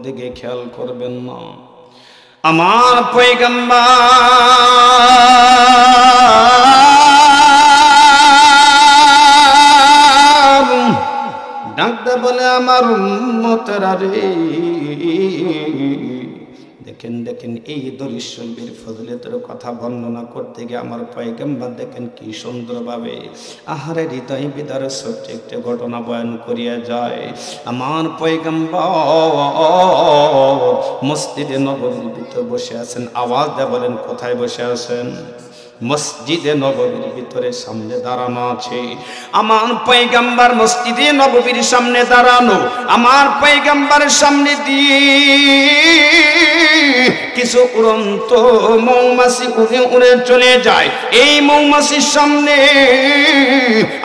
দিকে খেয়াল করবেন না। আমার পয়গম্বর ডাকতে বলে আমার উম্মতেরা রে, দেখেন দেখেন এই দরুদ শরীফের ফজিলতের কথা বর্ণনা করতে গিয়ে আমার পয়গম্বর দেখেন কি সুন্দরভাবে আহারে হৃদয় বিদারে ছোট্ট একটা ঘটনা বয়ান করিয়া যায়। আমার পয়গম্বর মসজিদে নববীর ভিতরে বসে আছেন। আওয়াজ দিয়ে বলেন কোথায় বসে আছেন? মসজিদে নববীর ভিতরে সামনে দাঁড়ানো আছে আমার পয়গম্বর। মসজিদে নববীর সামনে দাঁড়ানো আমার পয়গম্বরের সামনে দিয়ে কিছু উড়ন্ত মৌমাছি উড়ে উড়ে চলে যায়। এই মৌমাছির সামনে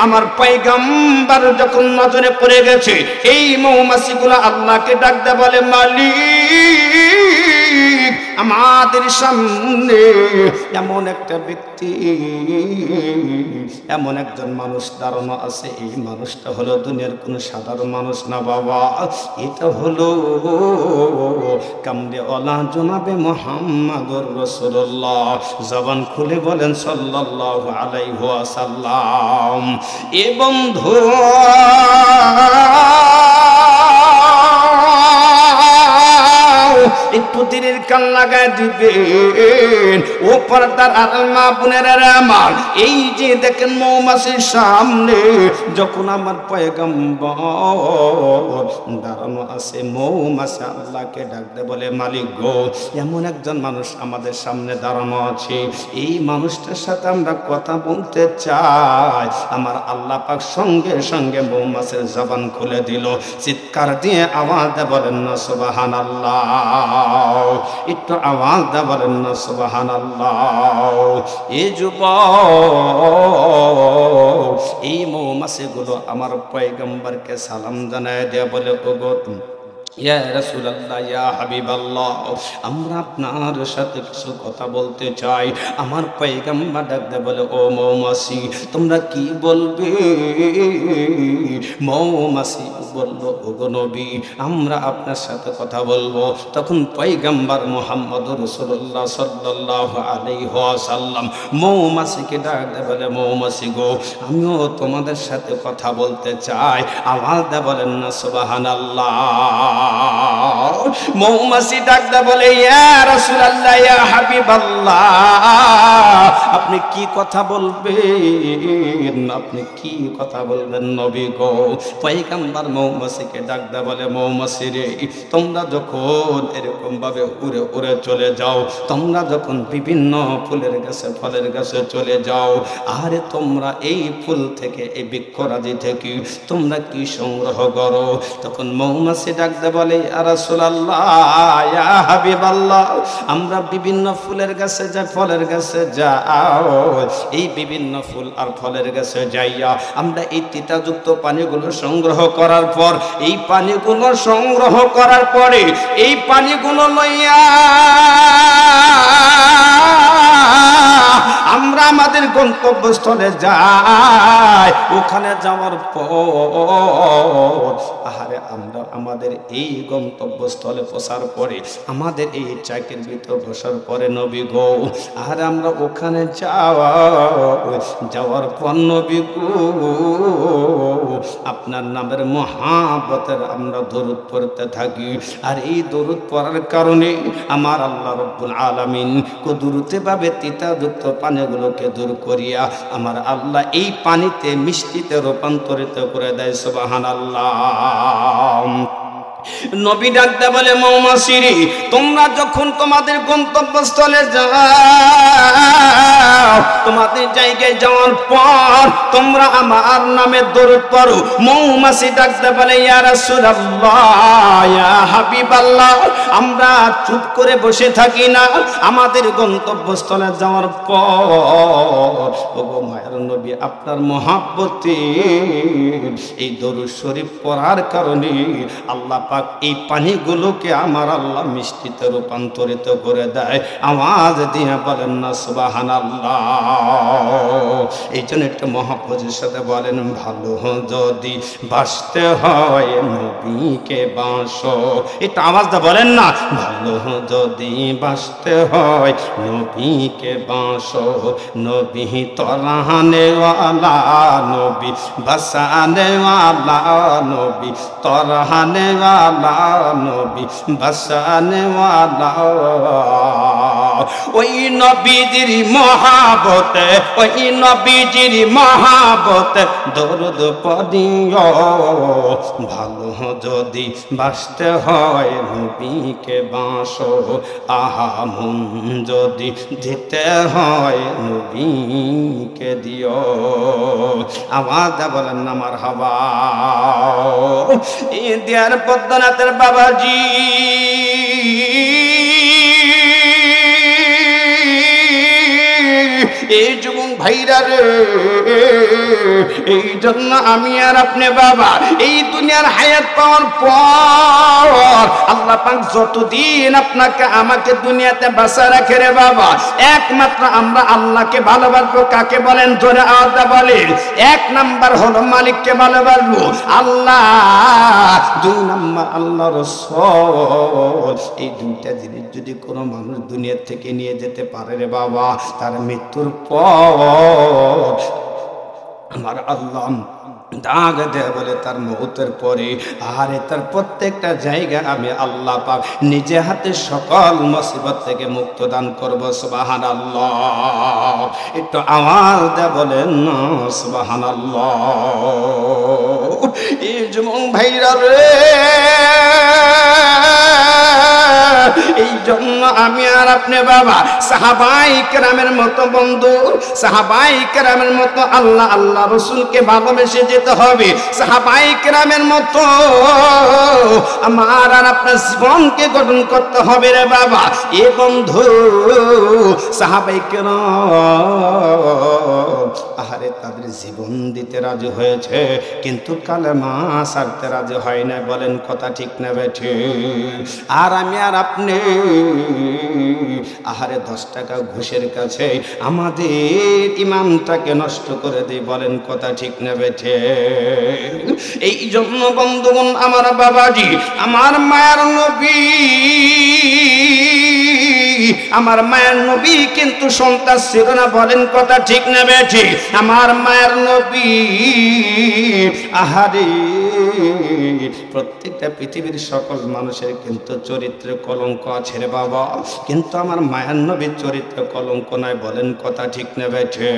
আমার পয়গম্বর যখন নজরে পড়ে গেছে, এই মৌমাছিগুলো আল্লাহকে ডাকতে বলে মালিক, আমাদের সামনে এমন একটা ব্যক্তি, এমন একজন মানুষ দাঁড়ানো আছে। এই মানুষটা হলো দুনিয়ার কোন সাধারণ মানুষ না বাবা, এটা হলো কামরে ওয়ালা জনাবে মুহাম্মদুর রাসূলুল্লাহ। জবান খুলে বলেন সাল্লাল্লাহু আলাইহি ওয়াসাল্লাম। এ বন্ধু একটু দিনের কান লাগায় দিবেন ও পর্দার আড়াল মা বোনেরা আমার। এই যে দেখেন মৌমাছির সামনে যখন আমার পয়গম্বর দাঁড়ানো আছে, মৌমাছি আল্লাহকে ডাকতে বলে মালিক গো, এমন একজন মানুষ আমাদের সামনে দাঁড়ানো আছে, এই মানুষটার সাথে আমরা কথা বলতে চাই। আমার আল্লাহ পাক সঙ্গে সঙ্গে মৌমাছির জবান খুলে দিল। চিৎকার দিয়ে আওয়াজ বলেন না সুবহানাল্লাহ, একটু আওয়াজ দিয়ে বলেন না সুবহানাল্লাহ। এই যুবক এই মৌমাছিগুলো আমার পয়গম্বরকে সালাম জানায় দিয়ে বলে ওগো ইয়া রাসূলুল্লাহ, ইয়া হাবিবাল্লাহ, আমরা আপনার সাথে কিছু কথা বলতে চাই। আমার পয়গম্বর ডাকতে বলে ও মৌমাছি তোমরা কি বলবে? মৌমাছি বলল ওগো নবী, আমরা আপনার সাথে কথা বলবো। তখন পয়গম্বর মুহাম্মদুর রাসূলুল্লাহ সাল্লাল্লাহু আলাইহি ওয়াসাল্লাম মৌমাছিকে ডাকতে বলে মৌমাছি গো, আমিও তোমাদের সাথে কথা বলতে চাই। আওয়াজ দিয়ে বলেন না সুবহানাল্লাহ। মৌমাছি ডাকতে বলে ইয়া রাসূলুল্লাহ, ইয়া হাবিবাল্লাহ, আপনি কি কথা বলবেন? আপনি কি কথা বলবেন নবী গো? পয়গম্বর মৌমাছিকে ডাকতে বলে মৌমাছি রে, তোমরা যখন এরকম ভাবে উড়ে উড়ে চলে যাও, তোমরা যখন বিভিন্ন ফুলের গাছে ফলের গাছে চলে যাও, আরে তোমরা এই ফুল থেকে এই বৃক্ষরাজি থেকে তোমরা কি সংগ্রহ করো? তখন মৌমাছি ডাকতে বলে ইয়া রাসূলুল্লাহ, ইয়া হাবিবাল্লাহ, আমরা বিভিন্ন ফুলের গাছে যাই, ফলের গাছে যাও, এই বিভিন্ন ফুল আর ফলের গাছে যাইয়া আমরা এই তিতাযুক্ত পানিগুলো সংগ্রহ করার পর, এই পানিগুলো সংগ্রহ করার পরে এই পানিগুলো লইয়া আমরা আমাদের গন্তব্যস্থলে যাই। ওখানে যাওয়ার পর আহারে আমরা আমাদের এই গন্তব্যস্থলে পৌঁছার পরে, আমাদের এই ট্রাকের ভিতর বসার পরে নবী গো, আর আমরা ওখানে যাওয়ার পর নবী গো, আপনার নামের মহাব্বতের আমরা দরুদ পড়তে থাকি। আর এই দরুদ পড়ার কারণে আমার আল্লাহ রব্বুল আলামিন কুদরতে ভাবে তিতাযুক্ত পানিগুলোকে দূর করিয়া আমার আল্লাহ এই পানিতে মিষ্টিতে রূপান্তরিত করে দেয়। সুবহানাল্লাহ। নবী ডাকতে বলে মৌমাছি রে, তোমরা যখন তোমাদের গন্তব্যস্থলে যাও, তোমাদের জায়গায় যাওয়ার পর তোমরা আমার নামে দরুদ পড়ো। মৌমাছি ডাকতে বলে ইয়া রাসূলুল্লাহ, ইয়া হাবিবাল্লাহ, আমরা চুপ করে বসে থাকি না। আমাদের গন্তব্যস্থলে যাওয়ার পর ওগো মায়ের নবী, আপনার মহব্বতে এই দরুদ শরীফ পড়ার কারণে আল্লাহ পাক এই পানিগুলোকে আমার আল্লাহ মিষ্টিতে রূপান্তরিত করে দেয়। আওয়াজ দিয়ে বলেন না সুবহানাল্লাহ। এই জন্য একটু মহব্বতের সাথে বলেন, ভালো যদি বাসতে হয় নবীকে বাসো। একটু আওয়াজটা বলেন না, ভালো যদি বাসতে হয় নবীকে বাসো। নবী তরাহানে ওয়ালা, নবী বাসানে ওয়ালা, নবী তরাহানে ওয়ালা, নবী বাসানে ওয়ালা। ওই নবীজির মহাবতে, ওই নবীজির মহাবতে দরুদ পড়িও। ভালো যদি বাসতে হয় নবীকে বাসো। আহা মন যদি দিতে হয় নবীকে দিও। আওয়াজ বলেন না মারহাবা। ইন্ডিয়ার পদ্মনাথের বাবাজি এই যুবক ভাইরা রে, এই জন্য আমি আর আপনি বাবা এই দুনিয়ার হায়াত পাওয়ার পর আল্লাহ পাক যতদিন আপনাকে আমাকে দুনিয়াতে বাঁচা রাখে রে বাবা, একমাত্র আমরা আল্লাহকে ভালোবাসবো। কাকে বলেন? ধরে আওয়াজ বলেন। এক নাম্বার হলো মালিককে ভালোবাসবো, আল্লাহ। দুই নাম্বার আল্লাহ রাসূল। এই দুইটা জিনিস যদি কোনো মানুষ দুনিয়া থেকে নিয়ে যেতে পারে রে বাবা, তার মৃত্যুর পর আমার আল্লাহ দাগ দেয় বলে তার মৌতের পরে। আরে তার প্রত্যেকটা জায়গা আমি আল্লাহ পাক নিজে হাতে সকল মুসিবত থেকে মুক্ত দান করবো। সুবহানাল্লাহ। একটু আওয়াজ দেয় বলেন না সুবহানাল্লাহ। এই যুবক ভাইরা রে, এই জন্য আমি আর আপনি বাবা সাহাবায়ে কেরামের মতো বন্ধু, সাহাবায়ে কেরামের মতো আল্লাহ আল্লাহ রাসূলকে ভালোবেসে যেতে হবে। সাহাবায়ে কেরামের মতো আমার আর আপনার জীবনকে গঠন করতে হবে রে বাবা। এ বন্ধু সাহাবায়ে কেরাম আহারে তাদের জীবন দিতে রাজি হয়েছে, কিন্তু কালেমা ছাড়তে রাজি হয় না। বলেন কথা ঠিক না বেঠে? আর আমি আর আপনি আহারে 10 টাকা ঘুষের কাছে আমাদের ইমানটাকে নষ্ট করে দিই। বলেন কথা ঠিক না বেঠে? এই জন্য বন্ধুগণ আমার বাবাজি, আমার মায়ের নবী, আমার মায়ের নবী কিন্তু সন্তান ছিল না। বলেন কথা ঠিক না বেঠে? আমার মায়ের নবী আহারে প্রত্যেকটা পৃথিবীর সকল মানুষের কিন্তু চরিত্রে কলঙ্ক আছে রে বাবা, কিন্তু আমার মায়ের নবীর চরিত্র কলঙ্ক নাই। বলেন কথা ঠিক না বেঠে?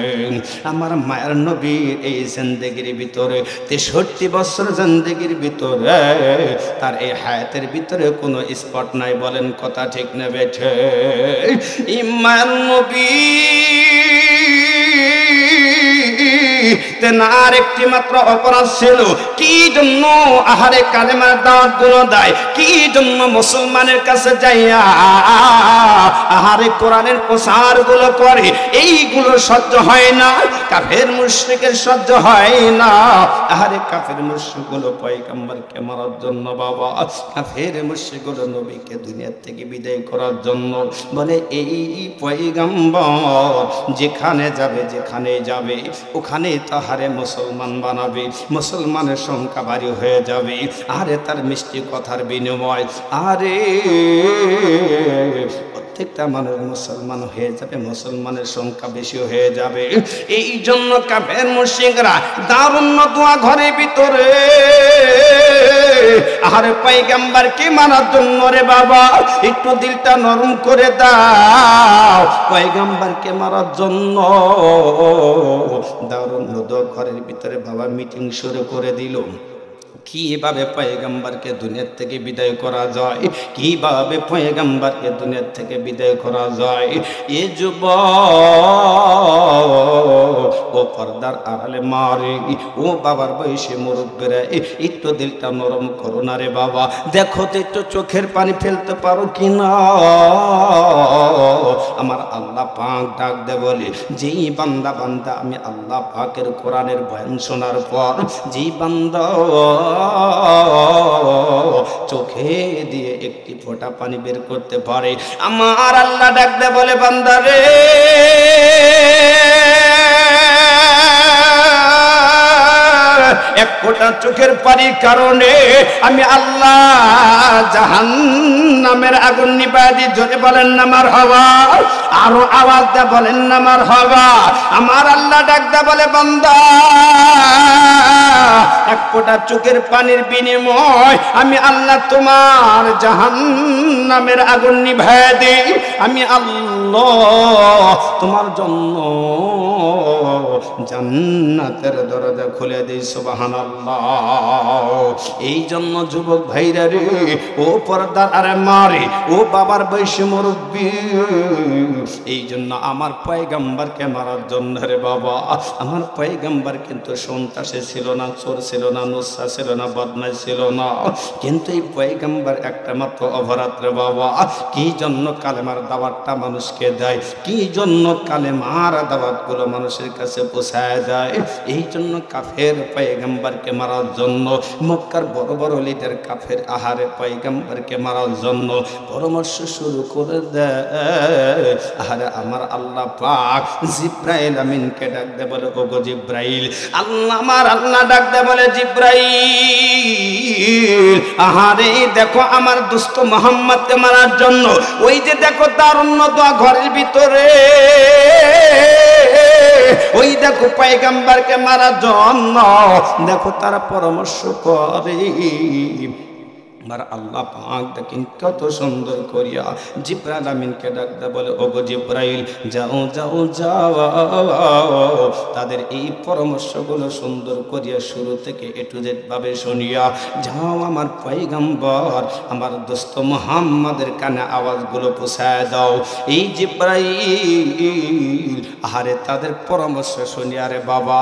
আমার মায়ের নবীর এই জিন্দেগির ভিতরে 63 বছর জিন্দেগির ভিতরে তার এই হায়াতের ভিতরে কোনো স্পট নাই। বলেন কথা ঠিক না বেঠে? এই মায়ের নবী তেনার একটি মাত্র অপরাধ ছিল, কি জন্য আহারে কালেমার দাওয়াত গুলো দেয়, কি জন্য মুসলমানের কাছে যাইয়া আহারে কোরআনের প্রচার গুলো করে, এইগুলো সহ্য হয় না। কাফের মুশরিকের সহ্য হয় না। আহারে কাফের মুশরিক গুলো পয়গম্বরকে মারার জন্য বাবা, কাফের মুশরিক গুলো নবীকে দুনিয়া থেকে বিদায় করার জন্য বলে এই পয়গম্বর যেখানে যাবে, যেখানে যাবে ওখানে তাহারে মুসলমান বানাবে, মুসলমানের সংখ্যা ভারী হয়ে যাবে। আরে তার মিষ্টি কথার বিনিময় আরে প্রত্যেকটা মানুষ মুসলমান হয়ে যাবে, মুসলমানের সংখ্যা বেশি হয়ে যাবে। এই জন্য কাফের মুশরিকরা দারুণ দোয়া ঘরের ভিতরে আরে পয়গম্বরকে মারার জন্য রে বাবা একটু দিলটা নরম করে দাও, পয়গম্বরকে মারার জন্য দারুণ দোয়া ঘরের ভিতরে বাবা মিটিং শুরু করে দিল। কিভাবে পয়গম্বরকে দুনিয়া থেকে বিদায় করা যায়, কিভাবে পয়গম্বরকে দুনিয়া থেকে বিদায় করা যায়। এ যুবক ও পর্দার আড়ালে মারে, ও বাবার বয়সে মুরব্বীরা একটু দিলটা নরম করো না রে বাবা। দেখো তো একটু চোখের পানি ফেলতে পারো কিনা। আমার আল্লাহ পাক ডাক দে বলে, যেই বান্দা বান্দা আমি আল্লাহ পাকের কোরআনের বয়ান শোনার পর যেই বান্দা চোখে দিয়ে একটি ফোঁটা পানি বের করতে পারে। আমার আল্লাহ ডাক দে বলে বান্দারে এক ফোঁটা চোখের পানির কারণে আমি আল্লাহ জাহান্নামের আগুন নিভায়ে দিই। জোরে বলেন না মারহাবা, আরো আওয়াজ দিয়ে বলেন না মারহাবা। আমার আল্লাহ ডাক দে বলে বান্দা এক ফোঁটা চোখের পানির বিনিময় আমি আল্লাহ তোমার জাহান্নামের আগুন নিভায়ে দিই। আমি আল্লাহ তোমার জন্য জান্নাতের দরজা খুলে দিই। সুবহানাল্লাহ। এই জন্য যুবক ভাইরা রে, ও পর্দার আরে মারে, ও বাবার বয়সী মুরব্বী, এই জন্য আমার পয়গম্বরকে মারার জন্য রে বাবা, আমার পয়গম্বর কিন্তু সন্ত্রাসী ছিল না, চোর ছিল না, নুসা ছিল না, বদমাশ ছিল না, কিন্তু এই পয়গম্বর একটা মাত্র অপরাধ রে বাবা। কি জন্য কালেমার দাওয়াতটা মানুষকে দেয়, কি জন্য কালেমার দাওয়াতগুলো মানুষের কাছে পৌঁছায় দেয়, এই জন্য কাফের পয়গম্বরকে মারার জন্য মক্কার বড় বড় লিডার কাফের আহারে পয়গম্বরকে মারার জন্য পরামর্শ শুরু করে দেয়। আহারে আমার আল্লাহ পাক জিব্রাইল আমিনকে ডাক দে বলে ওগো জিব্রাইল, আল্লাহ আমার আল্লাহ ডাক দে বলে জিব্রাইল আহারে দেখো আমার দুষ্ট মুহাম্মদকে মারার জন্য ওই যে দেখো তার উন্নত ঘরের ভিতরে ওই দেখো পয়গম্বরকে মারার জন্য দেখো তারা পরামর্শ করে। আমার আল্লাহ পাক দেখেন কত সুন্দর করিয়া জিব্রাইল আমিনকে ডাক দে বলে ওগো জিব্রাইল যাও যাও যাও, তাদের এই পরামর্শগুলো সুন্দর করিয়া শুরু থেকে এ টু জেড ভাবে শুনিয়া যাও, আমার পয়গম্বর আমার দোস্ত মুহাম্মাদের কানে আওয়াজগুলো পৌঁছায় দাও। এই জিব্রাইল আহারে তাদের পরামর্শ শুনিয়া রে বাবা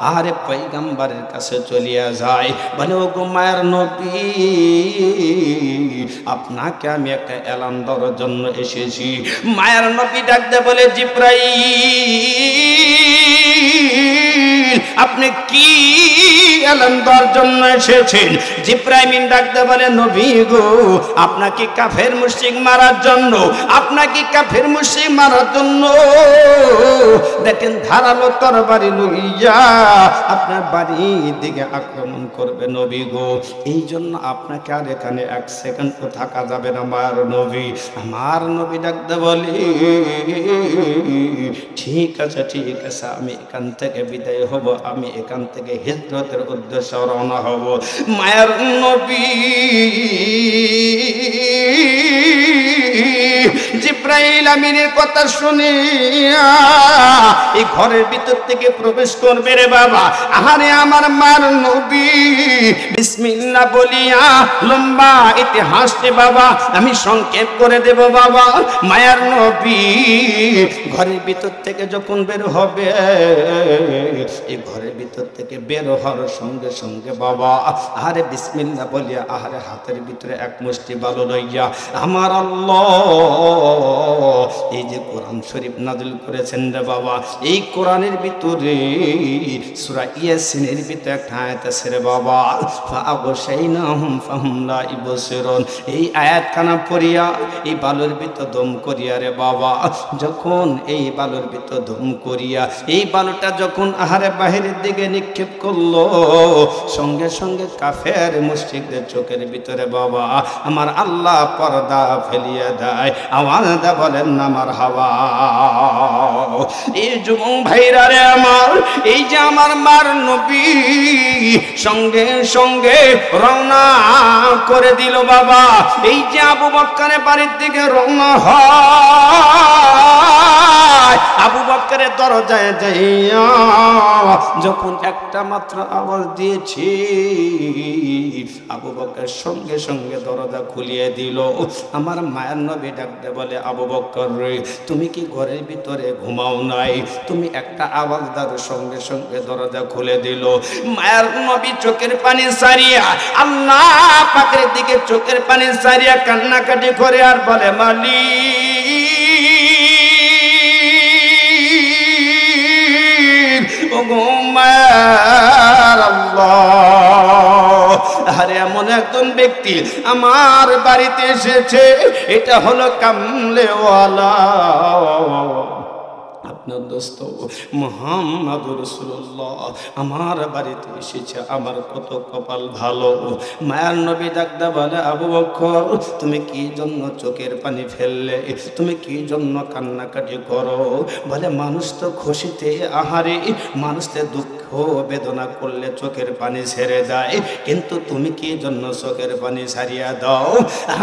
আহারে পয়গম্বরের কাছে চলিয়া যায়, বলে ওগো মায়ের নবী আপনাকে আমি একটা এলান দেওয়ার জন্য এসেছি। মায়ের নবী ডাক দে বলে জিব্রাইল আপনি কি এলান দেওয়ার জন্য এসেছেন? জিব্রাইল ডাক দে বলে নবী গো আপনাকে কাফের মুশরিক মারার জন্য, আপনাকে কাফের মুশরিক মারার জন্য দেখেন ধারালো তরবারি লইয়া আপনার বাড়ির দিকে আক্রমণ করবে নবী গো, এই জন্য আপনাকে আর এখানে এক সেকেন্ড থাকা যাবে না মায়ের নবী। আমার নবী ডাক দে বলে ঠিক আছে ঠিক আছে, আমি এখান থেকে বিদায় হব, আমি এখান থেকে হিজরতের উদ্দেশ্যে রওনা হব। মায়ের নবী জিব্রাইল আমিনের কথা শুনিয়া এই ঘরের ভিতর থেকে প্রবেশ করবে রে বাবা। আহারে আমার মার নবী বিসমিল্লাহ বলিয়া লম্বা ইতিহাস রে বাবা আমি সংক্ষেপ করে দেব বাবা। মায়ার নবী ঘরের ভিতর থেকে যখন বের হবে, এই ঘরের ভিতর থেকে বের হওয়ার সঙ্গে সঙ্গে বাবা আহারে বিসমিল্লাহ বলিয়া আহারে হাতের ভিতরে এক মুষ্টি বালু লইয়া আমার আল্লাহ এই যে কোরআন শরীফ নাযিল করেছেন রে বাবা, এই কোরআনের ভিতরে সূরা ইয়াসিনের ভিতরে একটা আয়াত আছে রে বাবা, ফাআগশাইনাহুম ফাহুম লা ইবসিরুন। এই আয়াত খানা পড়িয়া এই বালুর ভিতর দম করিয়া রে বাবা, যখন এই বালুর ভিতর দম করিয়া এই বালুটা যখন আহারে বাহিরের দিকে নিক্ষেপ করলো, সঙ্গে সঙ্গে কাফের মুশরিকদের চোখের ভিতরে বাবা আমার আল্লাহ পর্দা ফেলিয়ে দেয়। আওয়াজ দা বলেন না মারহাবা। এই যুবক ভাইরা রে আমার, এই যে আমার মার নবী সঙ্গে সঙ্গে রওনা করে দিল বাবা। এই যে আবু বকরের বাড়ির দিকে রওনা হয়, আবু বকরের দরজায় যাইয়া যখন একটা মাত্র আওয়াজ দিয়েছি, আবু বকর সঙ্গে সঙ্গে দরজা খুলিয়ে দিল। আমার মায়ের নবী ডাকতে বলে আবু বকর রে তুমি কি ঘরের ভিতরে ঘুমাও নাই? তুমি একটা আওয়াজ দাও, সঙ্গে সঙ্গে দরজা খুলে দিল। মায়ের নবী চোখের পানি সারিয়া আল্লাহ পাকের দিকে চোখের পানি সারিয়া কান্নাকাটি করে আর বলে মালিক ওগো মায়ের আল্লাহ আরে এমন একজন ব্যক্তি আমার বাড়িতে এসেছে, এটা হলো কামলেওয়ালা, আপনার দোস্ত মুহাম্মদুর রাসূলুল্লাহ আমার বাড়িতে এসেছে, আমার কত কপাল ভালো। মায়ার নবী ডাকদা বলে, আবু বকর তুমি কি জন্য চোখের পানি ফেললে, তুমি কি জন্য কান্নাকাটি করো? বলে মানুষ তো খুশিতে আহারে, মানুষ তো দুঃখ বেদনা করলে চোখের পানি ছেড়ে দেয়, কিন্তু তুমি কি জন্য চোখের পানি ছাড়িয়া দাও?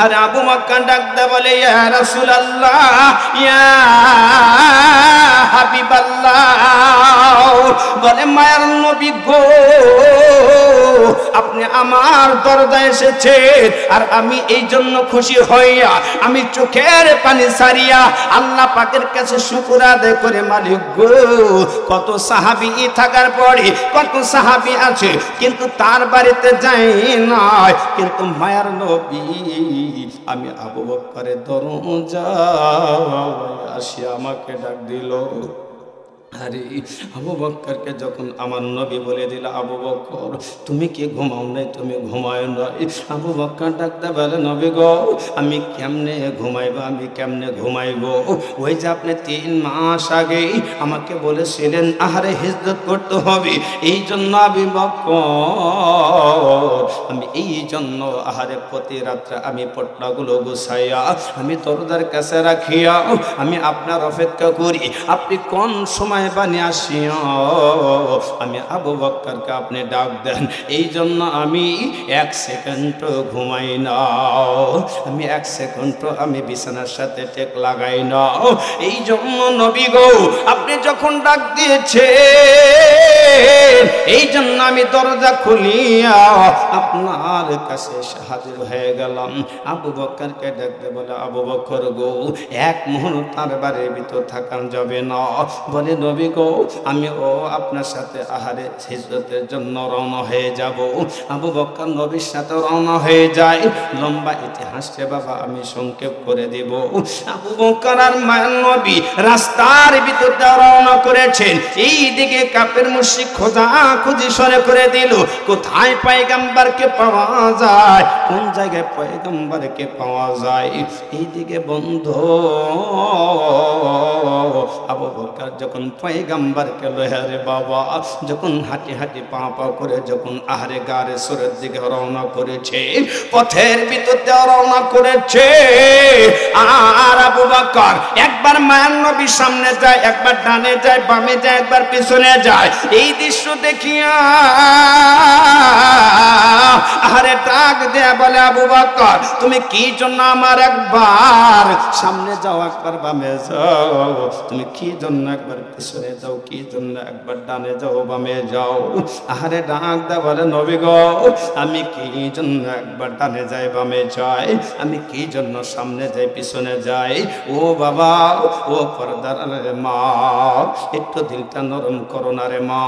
আর আবু বকর ডাকদা বলে, ইয়া রাসূলুল্লাহ ইয়া হাবিবাল্লাহ, বলে মায়ার নবী গো, আপনি আমার দরজায় এসেছেন, আর আমি এই জন্য খুশি হইয়া আমি চোখের পানি ছাড়িয়া আল্লাহ পাকের কাছে শুকর আদায় করে, মালিক গো, কত সাহাবী থাকার পরে কত সাহাবী আছে কিন্তু তার বাড়িতে যাই না, কিন্তু মায়ার নবী আমি আবু বকরের দরজায় আসি আমাকে ডাক দিল। আরে আবু বকরকে যখন আমার নবী বলে দিল, আবু বকর তুমি কি ঘুমাও নাই, তুমি ঘুমায় নাই? আবু বকর ডাকতে বলে, নবী গো আমি কেমনে ঘুমাইব, আমি কেমনে ঘুমাইব? ওই যে আপনি 3 মাস আগে আমাকে বলেছিলেন আহারে হিজরত করতে হবে, এই জন্য আবু বকর আমি এই জন্য আহারে প্রতি রাত্রে আমি পটলাগুলো গুছাইয়া আমি দরজার কাছে রাখিয়া আমি আপনার অপেক্ষা করি, আপনি কোন সময় বানি আসিয়া আমি আবু বকরকে আপনি ডাক দেন, এই জন্য আমি 1 সেকেন্ড ঘুমাই না, আমি 1 সেকেন্ড আমি বিছানার সাথে টেক লাগাই না। এই জন্য নবী গো আপনি যখন ডাক দিয়েছে, এই জন্য আমি দরজা খুলিয়া আপনার কাছে হাজির হয়ে গেলাম। আবু বকরকে ডাকতে বলে, আবু বকর গো 1 মুহূর্ত তার বাড়ির ভিতর থাকান যাবে না। বলে নবী গো আমি আপনার সাথে আহারে হিজরতের জন্য রওনা হয়ে যাব। আবু বকর নবীর সাথে রওনা হয়ে যায়। লম্বা ইতিহাসে বাবা আমি সংক্ষেপ করে দেব। আবু বকর আর মায়ার নবী রাস্তার ভিতর রওনা করেছেন। এই দিকে কাফের মুশরিক খোঁজাখুঁজি শুরু করে দিল, কোথায় পয়গম্বরকে পাওয়া যায়, কোন জায়গায় পয়গম্বরকে পাওয়া যায়। এইদিকে বন্ধু আবু বকর যখন পয়গম্বরকে লয়ে বাবা যখন হাঁটি হাঁটি পা পা করে যখন আহারে গারে সুরের দিকে রওনা করেছে, পথের ভিতরে রওনা করেছে, আর আবু বকর একবার মায়ার নবীর সামনে যায়, একবার ডানে যায়, বামে যায়, একবার পিছনে যায়। এই দৃশ্য দেখিয়া আরে ডাক দেয়া বলে, আবু বকর তুমি কি জন্য আমার একবার সামনে যাও, একবার বামে যাও, তুমি কি জন্য একবার পিছনে যাও, কি জন্য একবার ডানে যাও, বামে যাও। আরে ডাক দেয়া বলে, নবী গো আমি কি জন্য একবার ডানে যাই, বামে যাই, আমি কি জন্য সামনে যাই, পিছনে যাই। ও বাবা, ও পর্দার মা, একটু দিলটা নরম করো না রে মা।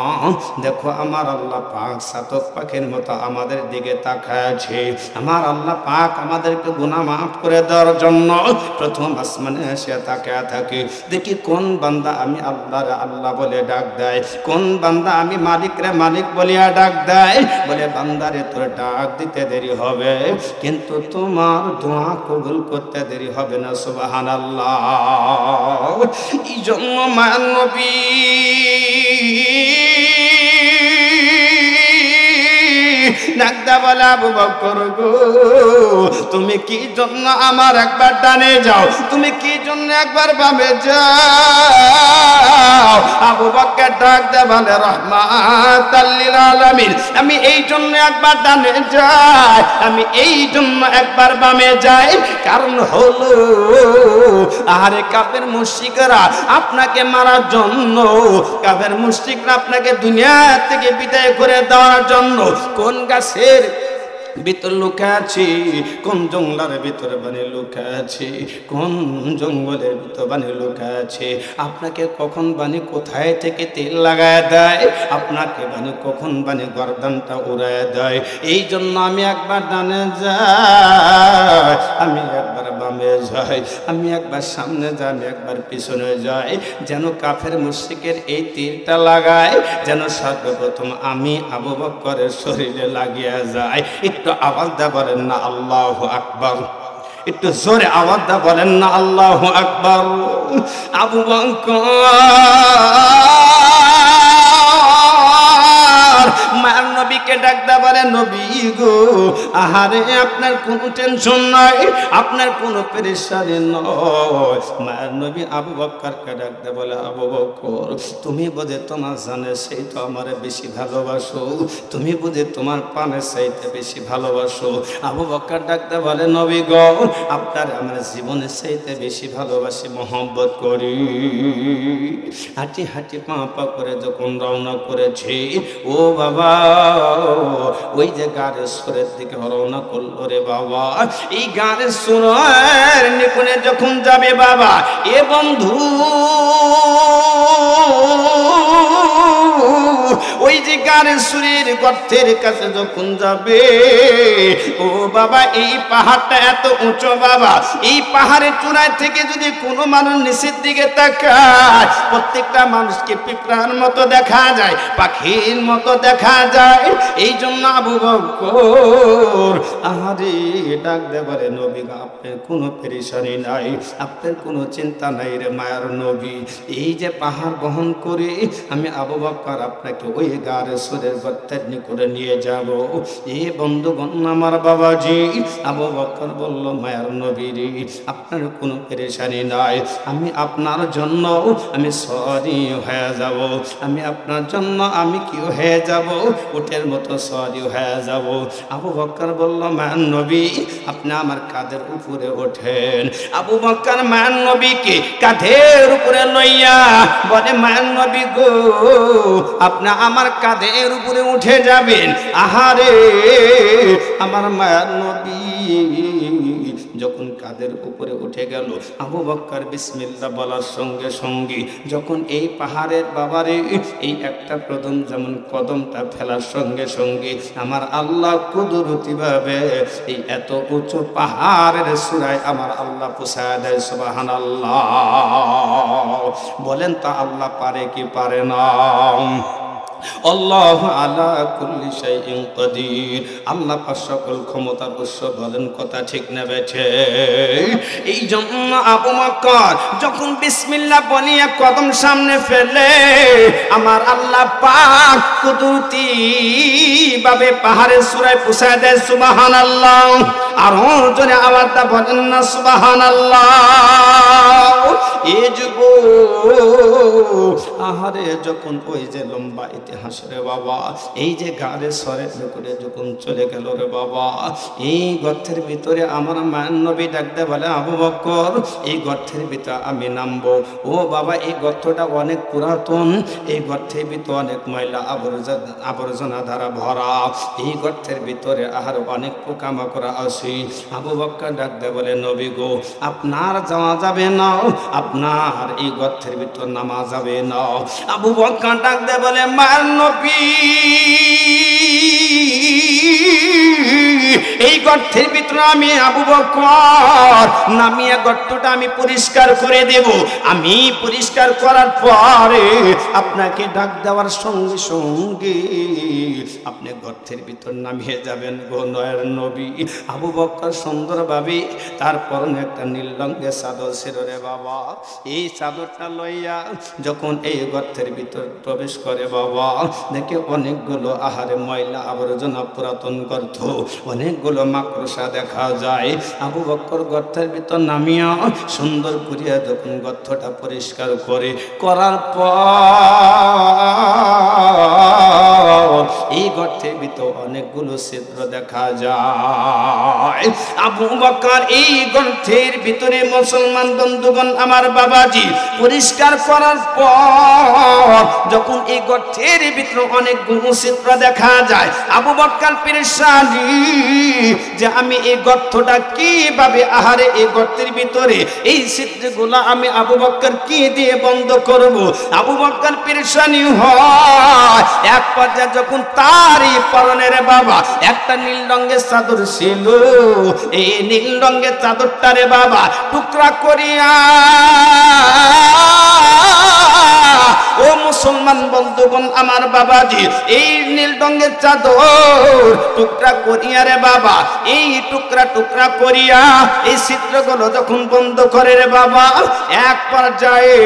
দেখো আমার আল্লাহ পাক সাতক পাখির মতো আমাদের দিকে তাকাচ্ছে। আমার আল্লাহ পাক আমাদেরকে গুনাহ মাফ করে দেওয়ার জন্য প্রথম আসমানে এসে তাকায় থাকে। দেখি কোন বান্দা আমি আল্লাহ রে আল্লাহ বলে ডাক দেয়, কোন বান্দা আমি মালিক রে মালিক বলিয়া ডাক দেয়। বলে বান্দারে তোর ডাক দিতে দেরি হবে, কিন্তু তোমার দোয়া কবুল করতে দেরি হবে না। সুবহানাল্লাহ। এই জন্য মায়ার নবী ডাকদা বলে, আবু বকর গো তুমি কি জন্য আমার একবার ডানে যাও, তুমি কি জন্য একবার বামে যাও। আবু বকর ডাকদা বলে, রাহমাতাল লিল আলামিন আমি এই জন্য একবার ডানে যাই, আমি এই জন্য একবার বামে যাই। কারণ হলো আরে কাফের মুশরিকরা আপনাকে মারার জন্য, কাফের মুশরিকরা আপনাকে দুনিয়া থেকে বিদায় করে দেওয়ার জন্য কোন গাছের ভিতর লুকা আছে, কোন জঙ্গলের ভিতরে বানিয়ে লুকা আছে, কোন জঙ্গলের ভিতর বানিয়ে লুকা আছে। আপনাকে কখন বানি কোথায় থেকে তেল লাগায় দেয়, আপনাকে বানি কখন বানি গর্দানটা উড়ায় দেয়। এই জন্য আমি একবার ডানে যাই, আমি একবার বামে যাই, আমি একবার সামনে যাই, আমি একবার পিছনে যাই, যেন কাফের মুশরিকের এই তীরটা লাগায় যেন সর্বপ্রথম আমি আবু বকরের শরীরে লাগিয়ে যায়। একটু আওয়াজ দা বলেন না আল্লাহু আকবার, একটু জোরে আওয়াজ দা বলেন না আল্লাহু আকবার। আবু বকর মার নবীকে ডাকদা বলে, নবী গো, আহারে আপনার কোনো টেনশন নাই, আপনার কোনো পেরেশানি নয়। মার নবী আবু বকরকে ডাকদা বলে, আবু বকর, তুমি বোধে তোমার জানে সেই তো আমার বেশি ভালোবাসো, তুমি বোধে তোমার পানের চাইতে বেশি ভালোবাসো। আবু বকর ডাকদা বলে, নবী গো, আপনার আমার জীবনের চাইতে বেশি ভালোবাসি, মহব্বত করি। হাঁটি হাঁটি পা পা করে যখন রওনা করেছি, ও বাবা, ওই যে গাড়ির সুরের দিকে রওনা করলো রে বাবা। এই গাড়ির সুরের নিকুনে যখন যাবে বাবা, এ বন্ধু, ওই যে গাড়ির সুরের গর্তের কাছে যখন যাবে, ও বাবা, এই পাহাড়টা এত উঁচু বাবা, এই পাহাড়ের চূড়ায় থেকে যদি কোনো মানুষ নিচের দিকে তাকায়, প্রত্যেকটা মানুষকে পিঁপড়ার মতো দেখা যায়, পাখির মতো দেখা যায়। এই জন্য আবু বকর আহারে ডাক দেবারে, নবী গো, আপনার কোনো পেরেশানি নাই, আপনার কোনো চিন্তা নাই রে মায়ার নবী। এই যে পাহাড় বহন করে আমি আবু বকর আপনাকে ওই গাড়ির সুরের গর্তের নিকটে নিয়ে যাব। এই বন্ধুগণ আমার বাবাজি, আবু বকর বলল, মায়ার নবী রে, আপনার কোনো পেরেশানি নাই, আমি আপনার জন্য আমি সরি হয়ে যাব, আমি আপনার জন্য আমি কি হয়ে যাব, উটের মতো সরি হয়ে যাব। আবু বকর বলল, মায়ার নবী, আপনি আমার কাঁধের উপরে ওঠেন। আবু বকর মায়ার নবীকে কাঁধের উপরে লইয়া বলে, মায়ার নবী গো, আপনি আমার কাঁধের উপরে উঠে যাবেন। আহারে আমার মায়ার নবী যখন কাঁধের উপরে উঠে গেল, আবু বকর বিসমিল্লাহ বলার সঙ্গে সঙ্গে যখন এই পাহাড়ের বাবারে এই একটা প্রথম যেমন কদমটা ফেলার সঙ্গে সঙ্গে আমার আল্লাহ কুদরতি ভাবে এই এত উঁচু পাহাড়ের চূড়ায় আমার আল্লাহ পৌঁছায় দেয়। সুবহানাল্লাহ বলেন, তা আল্লাহ পারে কি পারে না? আল্লাহু আলা কুল্লি শাইইন কাদির, আল্লাহ পাক সকল ক্ষমতার উৎস। বলেন কথা ঠিক না বেঠে? এই জন্য আবু বকর যখন বিসমিল্লাহ বলিয়া কদম সামনে ফেলে, আমার আল্লাহ পাক কুদরতি ভাবে পাহাড়ের চূড়ায় পৌঁছায় দেয়। সুবহানাল্লাহ, আরো জোরে আওয়াজটা বলেন না সুবহানাল্লাহ। এই যুবক আহারে যখন ওই যে লম্বা ইতিহাস রে বাবা, এই যে গাড়ির সরের নিকটে যখন চলে গেল রে বাবা, এই গর্তের ভিতরে আমার মায়ের নবী ডাকতে বলে, আবু বকর, এই গর্তের ভিতরে আমি নামবো। ও বাবা, এই গর্তটা অনেক পুরাতন, এই গর্তের ভিতরে অনেক ময়লা আবর্জনা দ্বারা ভরা, এই গর্তের ভিতরে আহার অনেক পোকামাকড় আছে। আবু বকর ডাকতে বলে, নবী গো, আপনার যাওয়া যাবে না, আপনার এই গর্তের ভিতর নামা যাবে না। আবু বকর ডাকতে বলে, মার নবী, এই গর্তের ভিতরে আমি আবু বকর নামিয়ে গর্তটা আমি পরিষ্কার করে দেব। আমি পরিষ্কার করার পরে আপনাকে ডাক দেওয়ার সঙ্গে সঙ্গে আপনি গর্তের ভিতর নামিয়ে যাবেন গো নয়ের নবী। আবু বকর সুন্দরভাবে তারপর একটা নীল রঙের চাদর ছিল রে বাবা, এই চাদরটা লইয়া যখন এই গর্তের ভিতর প্রবেশ করে বাবা, দেখে অনেকগুলো আহারে ময়লা আবর্জনা পুরাতন গর্ত, অনেকগুলো মাকড়সা দেখা যায়। আবু বকর গর্তের ভিতর নামিয়া সুন্দর করিয়া যখন গর্তটা পরিষ্কার করার পর এই গর্তের ভিতর অনেকগুলো ছিদ্র দেখা যায়। আবু বকর এই গর্তের ভিতরে মুসলমান বন্ধুগণ আমার বাবাজি পরিষ্কার করার পর যখন এই গর্তের ভিতরে অনেকগুলো ছিদ্র দেখা যায়, আবু বকর পেরেশানি যে আমি এই গর্তটা কিভাবে, আহারে এই গর্তের ভিতরে এই ছিদ্রগুলো আমি আবু বকর কি দিয়ে বন্ধ করব। আবু বকর পেরেশানি হয়। এক পর্যায়ে যখন তারই পরনের বাবা একটা নীল রঙের চাদর ছিল, এই নীল রঙের চাদরটারে বাবা টুকরা করিয়া, ও মুসলমান বন্ধুগণ আমার বাবাজি, এই নীল রঙের চাদর টুকরা করিয়া রে বাবা, এই টুকরা টুকরা করিয়া এই ছিদ্রগুলো যখন বন্ধ করে রে বাবা, এক পর্যায়ে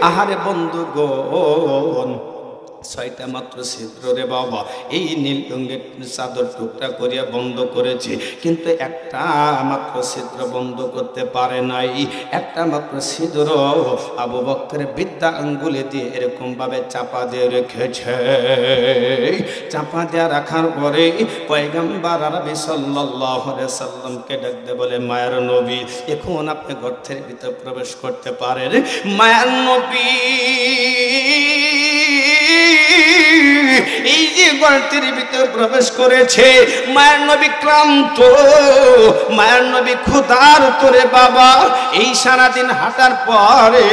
আহারে বন্ধুগণ 6টা মাত্র ছিদ্র রে বাবা এই নীল রঙের চাদর টুকরা করিয়া বন্ধ করেছে, কিন্তু একটা মাত্র ছিদ্র বন্ধ করতে পারে নাই। একটা মাত্র ছিদ্র আবু বকরের বিদ্যা আঙ্গুলে দিয়ে এরকম ভাবে চাপা দিয়ে রেখেছে। চাপা দিয়ে রাখার পরে পয়গম্বর আরবি সাল্লাল্লাহু আলাইহি সাল্লামকে ডাকতে বলে, মায়ের নবী এখন আপনি গর্তের ভিতর প্রবেশ করতে পারেন। মায়ের নবী এই যে গর্তের ভিতরে প্রবেশ করেছে, মায়ের নবী ক্লান্ত, মায়ের নবী ক্ষুধার তোরে বাবা, এই সারাদিন হাঁটার পরে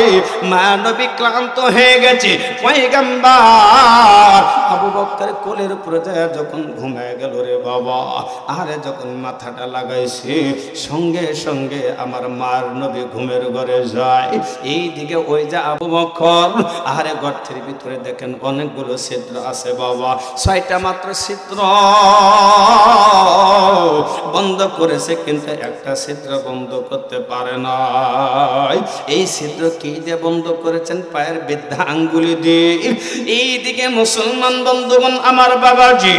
মায়ের নবী ক্লান্ত হয়ে গেছে। পয়গম্বর আবু বকর কোলের উপরে যায় যখন ঘুমায় গেল রে বাবা, আরে যখন মাথাটা লাগাইছে সঙ্গে সঙ্গে আমার মার নবী ঘুমের ঘরে যায়। এই দিকে ওই যে আবু বকর আরে গর্তের ভিতরে দেখেন অনেকগুলো ছিদ্র আছে বাবা, 6টা মাত্র ছিদ্র বন্ধ করেছে, কিন্তু একটা ছিদ্র বন্ধ করতে পারে না। এই ছিদ্র কি দিয়ে বন্ধ করেছেন? পায়ের বৃদ্ধা আঙ্গুলি দিয়ে। এইদিকে মুসলমান বন্ধুগণ আমার বাবাজি,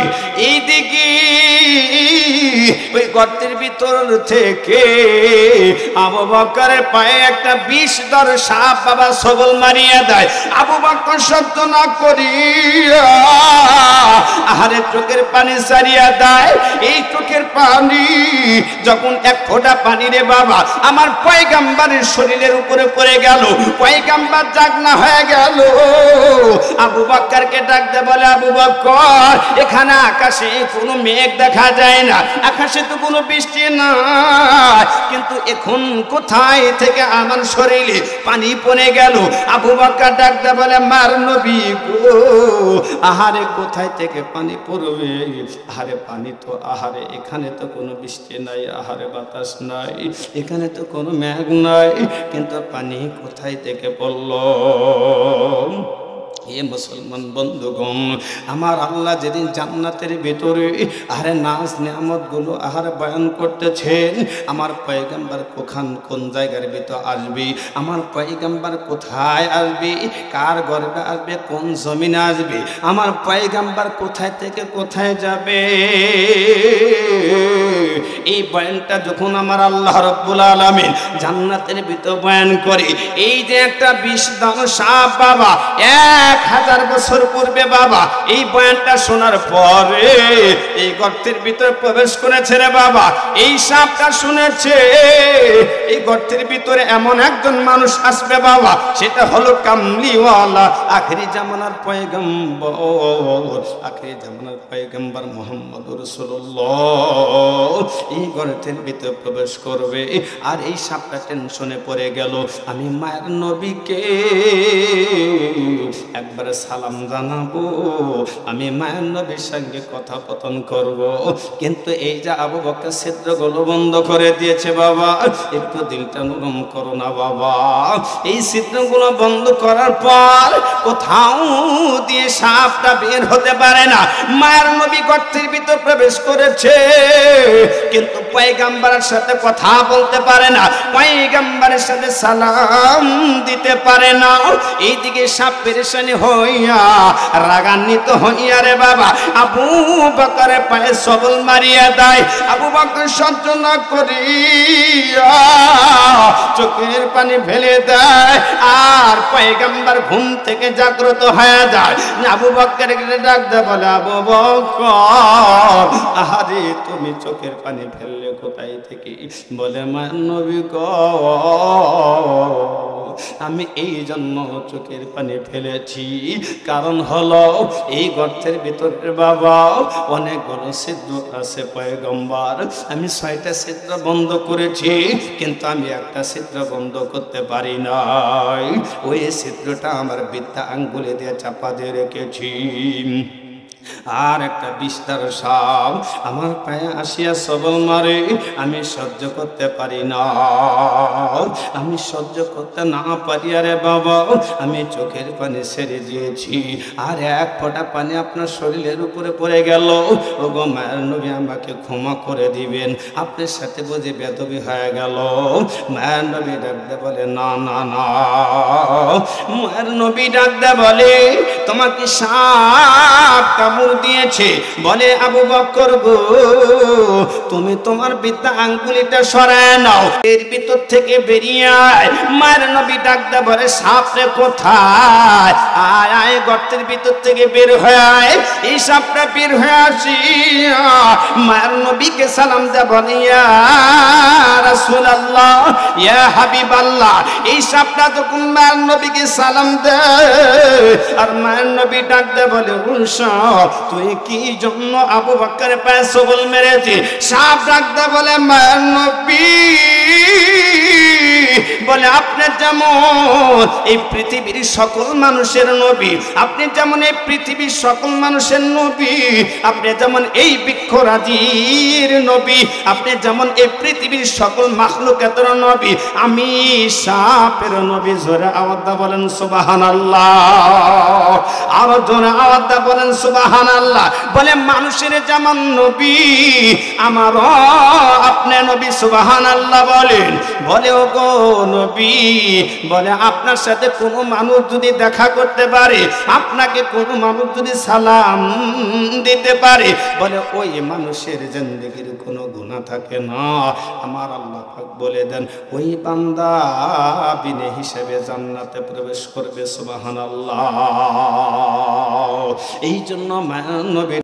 এইদিকে ওই গর্তের ভিতর থেকে আবু বকরের পায়ে একটা বিষধর সাপ বাবা সবল মারিয়া দেয়। আবু বকর সহ্য না করিয়া আহারে চোখের পানি সারিয়া দেয়। এই চোখের পানি যখন এক ফোঁটা পানি রে বাবা আমার পয়গম্বরের শরীরের উপরে পড়ে গেল, পয়গম্বর জাগনা হয়ে গেল। আবু বকরকে ডাকতে বলে, আবু বকর এখানে আকাশে কোনো মেঘ দেখা যায় না, আকাশে তো কোনো বৃষ্টি নাই, কিন্তু এখন কোথায় থেকে আমার শরীরে পানি পড়ে গেল? আবু বকর ডাকতে বলে, মার নবী গো আহারে কোথায় থেকে পানি পড়বে? আহারে পানি তো আহারে এখানে তো কোনো বৃষ্টি নাই, আহারে বাতাস নাই, এখানে তো কোনো মেঘ নাই, কিন্তু পানি কোথায় থেকে পড়লো? এ মুসলমান বন্ধুগণ আমার আল্লাহ যেদিন জান্নাতের ভিতরে আরে নাজ নিয়ামত গুলো আহারে বয়ান করতেছেন, আমার পয়গম্বর কোন জায়গার ভিতর আসবে, আমার পয়গম্বর কোথায় আসবে, কার গর্ভে আসবে, কোন জমিনে আসবে, আমার পয়গম্বর কোথায় থেকে কোথায় যাবে, এই বয়ানটা যখন আমার আল্লাহ রাব্বুল আলামিন জান্নাতের ভিতর বয়ান করে, এই যে একটা বিষধর সাপ বাবা 1000 বছর পূর্বে বাবা এই বয়ানটা শোনার পরে এই গর্তের ভিতরে প্রবেশ করেছে রে বাবা, এই সাপটা শুনেছে এই গর্তের ভিতরে এমন একজন মানুষ আসবে বাবা, সেটা হলো কামলিওয়ালা আখেরি জামানার পয়গম্বর, আখেরি জামানার পয়গম্বর মুহাম্মদুর রাসূলুল্লাহ এই গর্তের ভিতরে প্রবেশ করবে। আর এই সাপটা টেনশনে পড়ে গেল, আমি মায়ের নবীকে একবারে সালাম জানাবো, আমি মায়ের নবীর সঙ্গে কথোপকথন করব, কিন্তু এই যে আবু বকর ছিদ্রগুলো বন্ধ করে দিয়েছে বাবা, একটু দিলটা নরম করো না বাবা। এই ছিদ্রগুলো বন্ধ করার পর কোথাও দিয়ে সাপটা বের হতে পারে না। মায়ের নবী গর্তের ভিতর প্রবেশ করেছে, কিন্তু পয়গম্বরের সাথে কথা বলতে পারে না, পয়গম্বরের সাথে সালাম দিতে পারে না। এইদিকে সাপ পেরেশানি হইয়া রাগান্বিত হইয়া রে বাবা আবু বকরের পায়ে সবল মারিয়া দেয়। আবু বকর সহ্য না করিয়া চোখের পানি ফেলে দেয়, আর পয়গম্বর ঘুম থেকে জাগ্রত হয়ে যায়। আবু বকরকে ডাকতে বলে, আবু বকর আহারে তুমি চোখের পানি ফেললে কোথায় থেকে? বলে মায়ের নবী গো আমি এই জন্য চোখের পানি ফেলেছি, কারণ হলো এই গর্তের ভিতরে বাবা অনেকগুলো ছিদ্র আছে পয়গম্বর। আমি 6টা ছিদ্র বন্ধ করেছি, কিন্তু আমি একটা ছিদ্র বন্ধ করতে পারি নাই। ওই ছিদ্রটা আমার বৃদ্ধা আঙ্গুলে দিয়ে চাপা দিয়ে রেখেছি। আর একটা বিস্তার সাপ আমার পায়ে আসিয়া সবল মারে, আমি সহ্য করতে পারি না। আমি সহ্য করতে না পারি, আরে বাবা আমি চোখের পানি ছেড়ে দিয়েছি, আর এক ফোঁটা পানি আপনার শরীরের উপরে পড়ে গেল। ও গো মায়ের নবী, আমাকে ক্ষমা করে দিবেন, আপনার সাথে বুঝে বেদবি হয়ে গেল। মায়ের নবী ডাকতে বলে, না না না। মায়ের নবী ডাকতে বলে, তোমাকে সাপ কামড় দিয়েছে। বলে, আবু বকর গো, তুমি তোমার বৃদ্ধা আঙ্গুলিটা সরায় নাও, এর ভিতর থেকে বেরিয়ে আয়। মায়ের নবী ডাকতে বলে, সাপ রে কোথায়? আয় আয়, গর্তের ভিতর থেকে বের হয়ে আয়। এই সাপটা বের হয়ে আসি মায়ের নবীকে সালাম দেয়া বলে, ইয়া রাসূলুল্লাহ, ইয়া হাবিবাল্লাহ। এই সাপটা তখন মায়ের নবীকে সালাম দেয়, আর মায়ের নবী ডাকতে বলে, তুই কি জন্য আবু বকরের পায়ে সবল মেরেছি? সাপ ডাকতে বলে, মায়ের নবী বলে, আপনি যেমন এই পৃথিবীর সকল মানুষের নবী, আপনি যেমন এই পৃথিবীর সকল মানুষের নবী, আপনি যেমন এই বৃক্ষরাজির নবী, আপনি যেমন এই পৃথিবীর সকল মাখলুকাতের নবী, আমি সাপের নবী। জোরে আওয়াজ বলেন সুবহানাল্লাহ, আরো জোরে আওয়াজ বলেন সুবহানাল্লাহ। বলে, মানুষের যেমন নবী আমারও আপনি নবী। সুবহানাল্লাহ বলেন। বলে, ও গো নবী, বলে আপনার সাথে কোনো মানুষ যদি দেখা করতে পারে, আপনাকে কোনো মানুষ যদি সালাম দিতে পারে, বলে ওই মানুষের জিন্দেগির কোনো গুনাহ থাকে না। আমার আল্লাহ পাক বলে দেন, ওই বান্দা বিনে হিসেবে জান্নাতে প্রবেশ করবে। সুবহানাল্লাহ। এই জন্য মানব